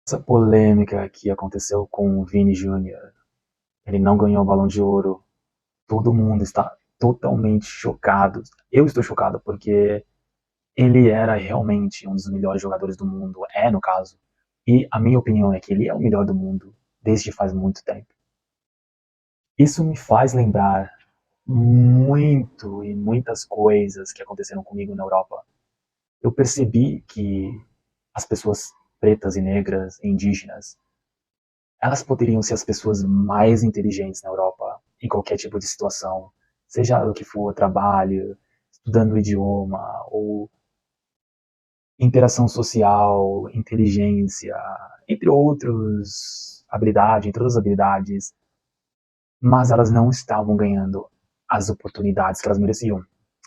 Essa polêmica que aconteceu com o Vini Júnior, ele não ganhou o Balão de Ouro. Todo mundo está totalmente chocado. Eu estou chocado porque ele era realmente um dos melhores jogadores do mundo, no caso. E a minha opinião é que ele é o melhor do mundo desde faz muito tempo. Isso me faz lembrar muito e muitas coisas que aconteceram comigo na Europa. Eu percebi que as pessoas pretas e negras, e indígenas, elas poderiam ser as pessoas mais inteligentes na Europa, em qualquer tipo de situação, seja o que for, trabalho, estudando o idioma, ou interação social, inteligência, entre outras habilidades, mas elas não estavam ganhando as oportunidades que elas mereciam,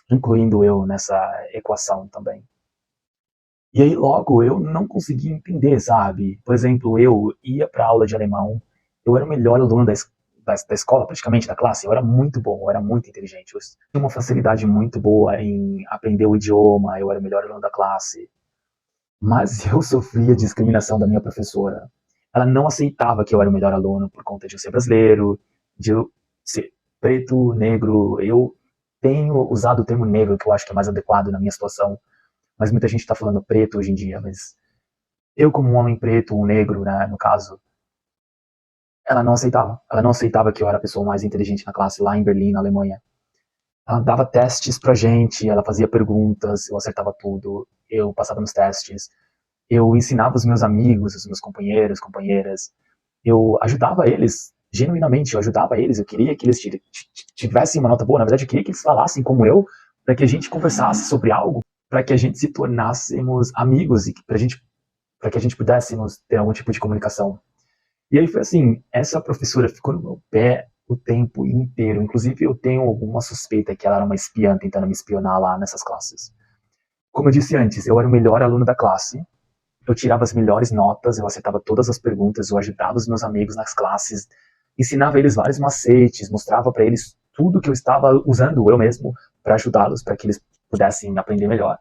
incluindo eu nessa equação também. E aí logo eu não conseguia entender, sabe? Por exemplo, eu ia para aula de alemão, eu era o melhor aluno da escola, praticamente da classe, eu era muito bom, eu era muito inteligente, eu tinha uma facilidade muito boa em aprender o idioma, eu era o melhor aluno da classe, mas eu sofria discriminação da minha professora. Ela não aceitava que eu era o melhor aluno por conta de eu ser brasileiro, de eu ser preto, negro. Eu tenho usado o termo negro, que eu acho que é mais adequado na minha situação, mas muita gente está falando preto hoje em dia, mas eu como um homem preto, um negro, né, no caso, ela não aceitava. Ela não aceitava que eu era a pessoa mais inteligente na classe lá em Berlim, na Alemanha. Ela dava testes pra gente, ela fazia perguntas, eu acertava tudo, eu passava nos testes, eu ensinava os meus amigos, os meus companheiros, companheiras, eu ajudava eles, genuinamente, eu ajudava eles, eu queria que eles tivessem uma nota boa, na verdade eu queria que eles falassem como eu, para que a gente conversasse sobre algo, para que a gente se tornássemos amigos e para que a gente pudéssemos ter algum tipo de comunicação. E aí foi assim, essa professora ficou no meu pé o tempo inteiro. Inclusive eu tenho alguma suspeita que ela era uma espiã tentando me espionar lá nessas classes. Como eu disse antes, eu era o melhor aluno da classe, eu tirava as melhores notas, eu acertava todas as perguntas, eu ajudava os meus amigos nas classes, ensinava eles vários macetes, mostrava para eles tudo que eu estava usando eu mesmo para ajudá-los, para que eles pudessem aprender melhor.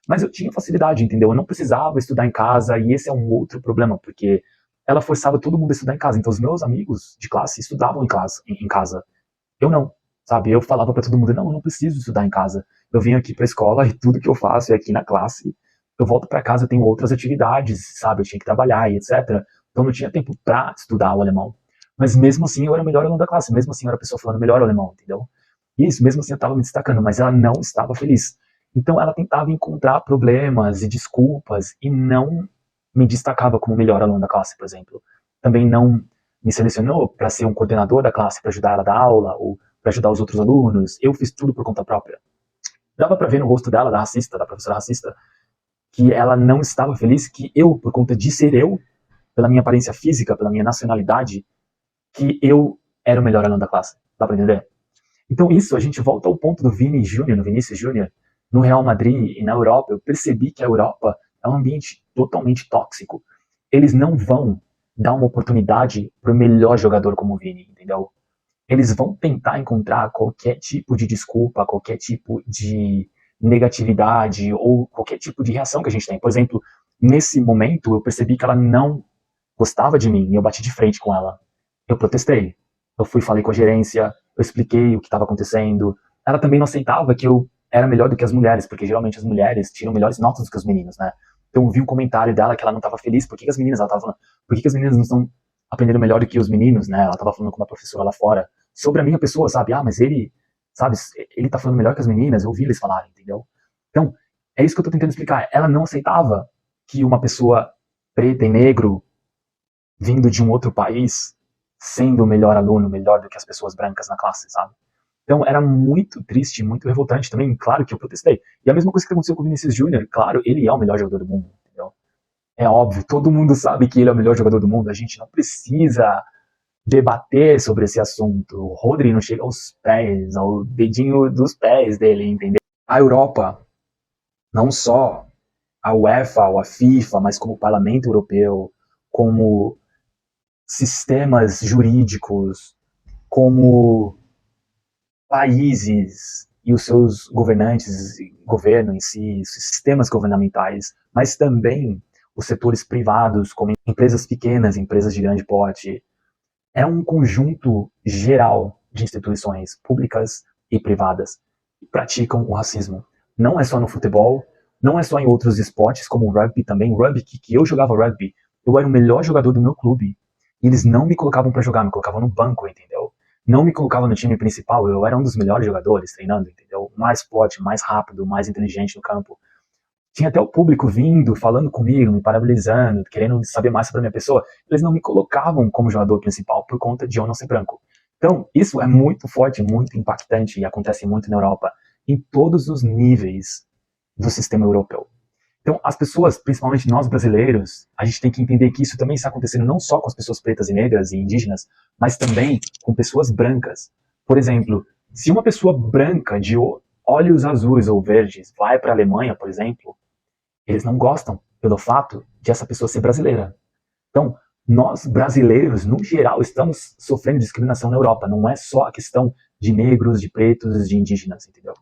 Mas eu tinha facilidade, entendeu? Eu não precisava estudar em casa, e esse é um outro problema, porque ela forçava todo mundo a estudar em casa. Então os meus amigos de classe estudavam em casa. Eu não, sabe? Eu falava para todo mundo, não, eu não preciso estudar em casa. Eu venho aqui para a escola e tudo que eu faço é aqui na classe. Eu volto para casa, tenho outras atividades, sabe? Eu tinha que trabalhar e etc. Então não tinha tempo para estudar o alemão. Mas mesmo assim eu era o melhor aluno da classe, mesmo assim eu era a pessoa falando melhor alemão, entendeu? E isso, mesmo assim eu estava me destacando, mas ela não estava feliz. Então ela tentava encontrar problemas e desculpas e não me destacava como o melhor aluno da classe, por exemplo. Também não me selecionou para ser um coordenador da classe, para ajudar ela a dar aula ou para ajudar os outros alunos. Eu fiz tudo por conta própria. Dava para ver no rosto dela, da racista, da professora racista, que ela não estava feliz, que eu, por conta de ser eu, pela minha aparência física, pela minha nacionalidade, que eu era o melhor aluno da classe. Dá para entender? Então isso, a gente volta ao ponto do Vini Júnior, no Vinícius Júnior, no Real Madrid e na Europa. Eu percebi que a Europa é um ambiente totalmente tóxico. Eles não vão dar uma oportunidade para o melhor jogador como o Vini, entendeu? Eles vão tentar encontrar qualquer tipo de desculpa, qualquer tipo de negatividade ou qualquer tipo de reação que a gente tem. Por exemplo, nesse momento eu percebi que ela não gostava de mim e eu bati de frente com ela. Eu protestei. Eu fui, falei com a gerência, eu expliquei o que estava acontecendo. Ela também não aceitava que eu era melhor do que as mulheres, porque geralmente as mulheres tiram melhores notas do que os meninos, né? Então eu vi um comentário dela que ela não estava feliz. Por que as meninas, ela estava falando, por que as meninas não estão aprendendo melhor do que os meninos, né? Ela estava falando com uma professora lá fora sobre a minha pessoa, sabe? Ah, mas ele, sabe, ele tá falando melhor que as meninas, eu ouvi eles falarem, entendeu? Então, é isso que eu tô tentando explicar. Ela não aceitava que uma pessoa preta e negro vindo de um outro país, sendo o melhor aluno, melhor do que as pessoas brancas na classe, sabe? Então era muito triste, muito revoltante também. Claro que eu protestei. E a mesma coisa que aconteceu com o Vinícius Júnior, claro, ele é o melhor jogador do mundo, entendeu? É óbvio, todo mundo sabe que ele é o melhor jogador do mundo. A gente não precisa debater sobre esse assunto. O Rodri não chega aos pés, ao dedinho dos pés dele, entendeu? A Europa, não só a UEFA ou a FIFA, mas como o Parlamento Europeu, como sistemas jurídicos, como países e os seus governantes, governo em si, sistemas governamentais, mas também os setores privados, como empresas pequenas, empresas de grande porte. É um conjunto geral de instituições públicas e privadas que praticam o racismo. Não é só no futebol, não é só em outros esportes, como o rugby também. Rugby, que eu jogava rugby, eu era o melhor jogador do meu clube. E eles não me colocavam para jogar, me colocavam no banco, entendeu? Não me colocavam no time principal, eu era um dos melhores jogadores treinando, entendeu? Mais forte, mais rápido, mais inteligente no campo. Tinha até o público vindo, falando comigo, me parabenizando, querendo saber mais sobre a minha pessoa. Eles não me colocavam como jogador principal por conta de eu não ser branco. Então, isso é muito forte, muito impactante e acontece muito na Europa, em todos os níveis do sistema europeu. Então, as pessoas, principalmente nós brasileiros, a gente tem que entender que isso também está acontecendo não só com as pessoas pretas e negras e indígenas, mas também com pessoas brancas. Por exemplo, se uma pessoa branca de olhos azuis ou verdes vai para a Alemanha, por exemplo, eles não gostam pelo fato de essa pessoa ser brasileira. Então, nós brasileiros, no geral, estamos sofrendo discriminação na Europa. Não é só a questão de negros, de pretos, de indígenas, entendeu?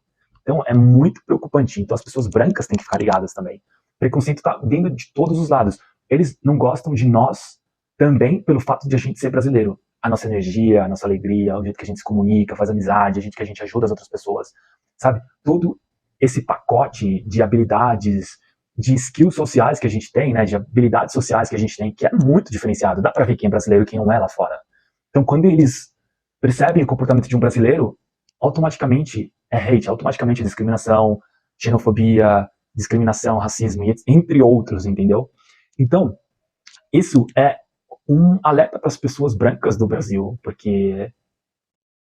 Então, é muito preocupante. Então, as pessoas brancas têm que ficar ligadas também. O preconceito está vindo de todos os lados. Eles não gostam de nós também pelo fato de a gente ser brasileiro. A nossa energia, a nossa alegria, o jeito que a gente se comunica, faz amizade, a gente que a gente ajuda as outras pessoas. Sabe? Todo esse pacote de habilidades, de skills sociais que a gente tem, né, de habilidades sociais que a gente tem, que é muito diferenciado. Dá pra ver quem é brasileiro e quem não é lá fora. Então, quando eles percebem o comportamento de um brasileiro, automaticamente é hate, automaticamente é discriminação, xenofobia, discriminação, racismo, entre outros, entendeu? Então, isso é um alerta para as pessoas brancas do Brasil, porque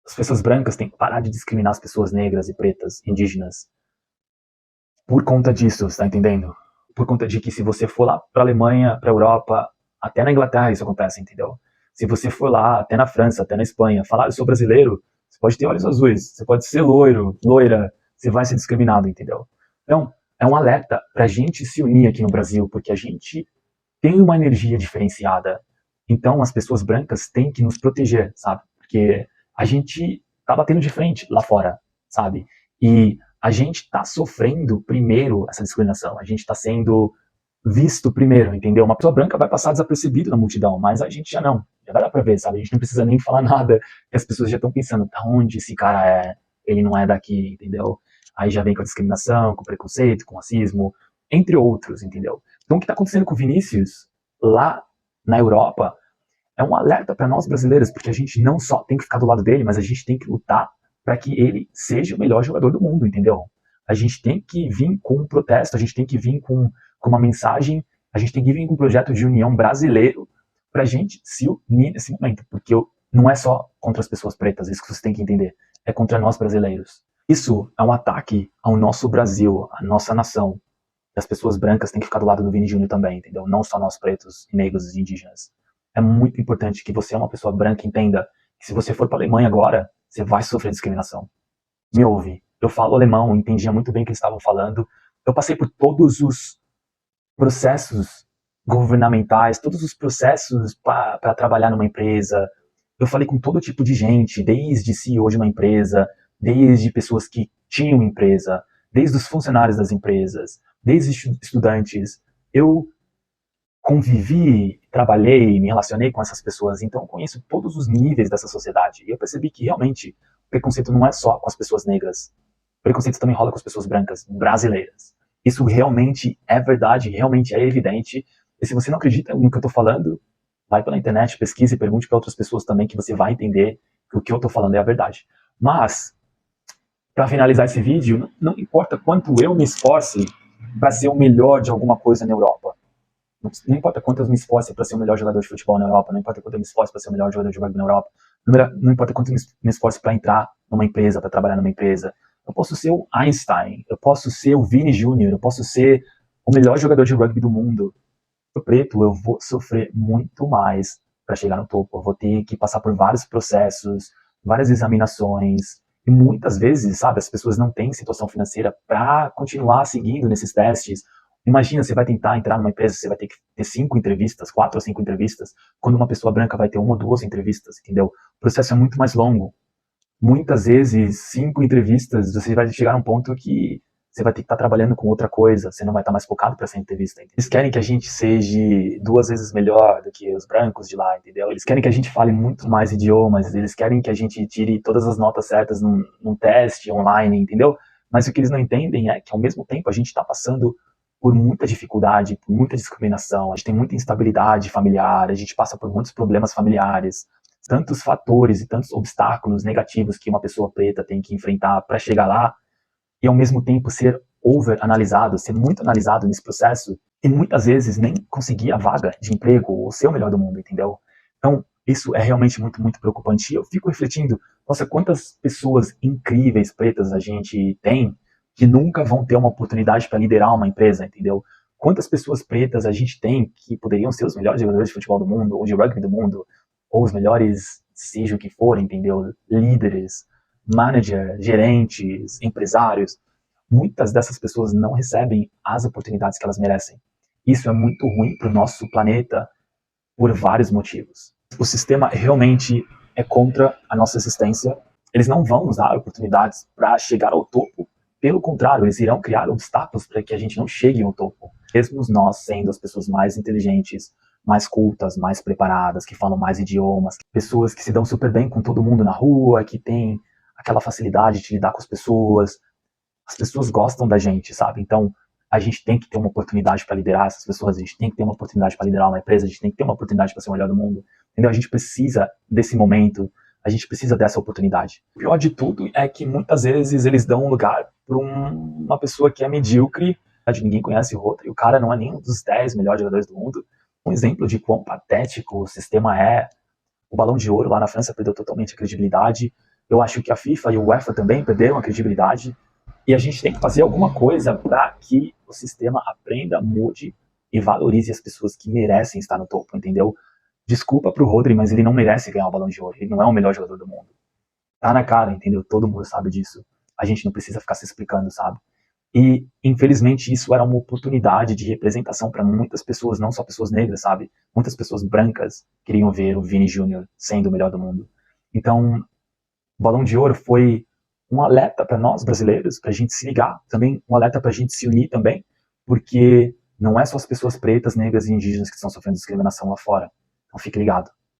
as pessoas brancas têm que parar de discriminar as pessoas negras e pretas, indígenas, por conta disso, tá entendendo? Por conta de que se você for lá pra Alemanha, pra Europa, até na Inglaterra isso acontece, entendeu? Se você for lá, até na França, até na Espanha, falar eu sou brasileiro, você pode ter olhos azuis, você pode ser loiro, loira, você vai ser discriminado, entendeu? Então, é um alerta pra gente se unir aqui no Brasil, porque a gente tem uma energia diferenciada. Então, as pessoas brancas têm que nos proteger, sabe? Porque a gente tá batendo de frente lá fora, sabe? E a gente está sofrendo primeiro essa discriminação, a gente está sendo visto primeiro, entendeu? Uma pessoa branca vai passar desapercebido na multidão, mas a gente já não, já vai dar pra ver, sabe? A gente não precisa nem falar nada, que as pessoas já estão pensando, tá onde esse cara é? Ele não é daqui, entendeu? Aí já vem com a discriminação, com o preconceito, com o racismo, entre outros, entendeu? Então o que está acontecendo com o Vinícius lá na Europa é um alerta para nós brasileiros, porque a gente não só tem que ficar do lado dele, mas a gente tem que lutar para que ele seja o melhor jogador do mundo, entendeu? A gente tem que vir com um protesto, a gente tem que vir com uma mensagem, a gente tem que vir com um projeto de união brasileiro para a gente se unir nesse momento, porque não é só contra as pessoas pretas, isso que você tem que entender, é contra nós brasileiros. Isso é um ataque ao nosso Brasil, à nossa nação. E as pessoas brancas têm que ficar do lado do Vini Júnior também, entendeu? Não só nós pretos, negros e indígenas. É muito importante que você é uma pessoa branca entenda que se você for para a Alemanha agora, você vai sofrer discriminação. Me ouve. Eu falo alemão, entendia muito bem o que eles estavam falando. Eu passei por todos os processos governamentais, todos os processos para trabalhar numa empresa. Eu falei com todo tipo de gente, desde CEO de uma empresa, desde pessoas que tinham empresa, desde os funcionários das empresas, desde estudantes. Eu convivi, trabalhei, me relacionei com essas pessoas, então eu conheço todos os níveis dessa sociedade. E eu percebi que realmente o preconceito não é só com as pessoas negras. O preconceito também rola com as pessoas brancas, brasileiras. Isso realmente é verdade, realmente é evidente. E se você não acredita no que eu estou falando, vai pela internet, pesquise e pergunte para outras pessoas também, que você vai entender que o que eu estou falando é a verdade. Mas, para finalizar esse vídeo, não importa quanto eu me esforce para ser o melhor de alguma coisa na Europa. Não importa quanto eu me esforce para ser o melhor jogador de futebol na Europa, não importa quanto eu me esforce para ser o melhor jogador de rugby na Europa, não importa quanto eu me esforce para entrar numa empresa, para trabalhar numa empresa. Eu posso ser o Einstein, eu posso ser o Vini Júnior, eu posso ser o melhor jogador de rugby do mundo. Eu preto, eu vou sofrer muito mais para chegar no topo. Eu vou ter que passar por vários processos, várias examinações, e muitas vezes, sabe, as pessoas não têm situação financeira para continuar seguindo nesses testes. Imagina, você vai tentar entrar numa empresa, você vai ter que ter 5 entrevistas, 4 ou 5 entrevistas, quando uma pessoa branca vai ter 1 ou 2 entrevistas, entendeu? O processo é muito mais longo. Muitas vezes, 5 entrevistas, você vai chegar a um ponto que você vai ter que estar trabalhando com outra coisa, você não vai estar mais focado para essa entrevista. Entendeu? Eles querem que a gente seja 2 vezes melhor do que os brancos de lá, entendeu? Eles querem que a gente fale muito mais idiomas, eles querem que a gente tire todas as notas certas num teste online, entendeu? Mas o que eles não entendem é que, ao mesmo tempo, a gente está passando por muita dificuldade, por muita discriminação, a gente tem muita instabilidade familiar, a gente passa por muitos problemas familiares, tantos fatores e tantos obstáculos negativos que uma pessoa preta tem que enfrentar para chegar lá, e ao mesmo tempo ser over-analisado, ser muito analisado nesse processo, e muitas vezes nem conseguir a vaga de emprego ou ser o melhor do mundo, entendeu? Então, isso é realmente muito, muito preocupante. E eu fico refletindo, nossa, quantas pessoas incríveis pretas a gente tem que nunca vão ter uma oportunidade para liderar uma empresa, entendeu? Quantas pessoas pretas a gente tem que poderiam ser os melhores jogadores de futebol do mundo, ou de rugby do mundo, ou os melhores, seja o que for, entendeu? Líderes, managers, gerentes, empresários. Muitas dessas pessoas não recebem as oportunidades que elas merecem. Isso é muito ruim para o nosso planeta por vários motivos. O sistema realmente é contra a nossa existência. Eles não vão nos dar oportunidades para chegar ao topo. Pelo contrário, eles irão criar obstáculos para que a gente não chegue ao topo. Mesmo nós sendo as pessoas mais inteligentes, mais cultas, mais preparadas, que falam mais idiomas, pessoas que se dão super bem com todo mundo na rua, que têm aquela facilidade de lidar com as pessoas gostam da gente, sabe? Então, a gente tem que ter uma oportunidade para liderar essas pessoas, a gente tem que ter uma oportunidade para liderar uma empresa, a gente tem que ter uma oportunidade para ser o melhor do mundo, entendeu? A gente precisa desse momento, a gente precisa dessa oportunidade. O pior de tudo é que muitas vezes eles dão um lugar para uma pessoa que é medíocre, ninguém conhece o outro, e o cara não é nenhum dos 10 melhores jogadores do mundo. Um exemplo de quão patético o sistema é. O Balão de Ouro lá na França perdeu totalmente a credibilidade. Eu acho que a FIFA e o UEFA também perderam a credibilidade. E a gente tem que fazer alguma coisa para que o sistema aprenda, mude e valorize as pessoas que merecem estar no topo, entendeu? Desculpa pro Rodri, mas ele não merece ganhar o Balão de Ouro. Ele não é o melhor jogador do mundo. Tá na cara, entendeu? Todo mundo sabe disso. A gente não precisa ficar se explicando, sabe? E, infelizmente, isso era uma oportunidade de representação para muitas pessoas, não só pessoas negras, sabe? Muitas pessoas brancas queriam ver o Vini Júnior sendo o melhor do mundo. Então, o Balão de Ouro foi um alerta para nós brasileiros, para a gente se ligar, também um alerta para a gente se unir também, porque não é só as pessoas pretas, negras e indígenas que estão sofrendo discriminação lá fora. Então fique ligado.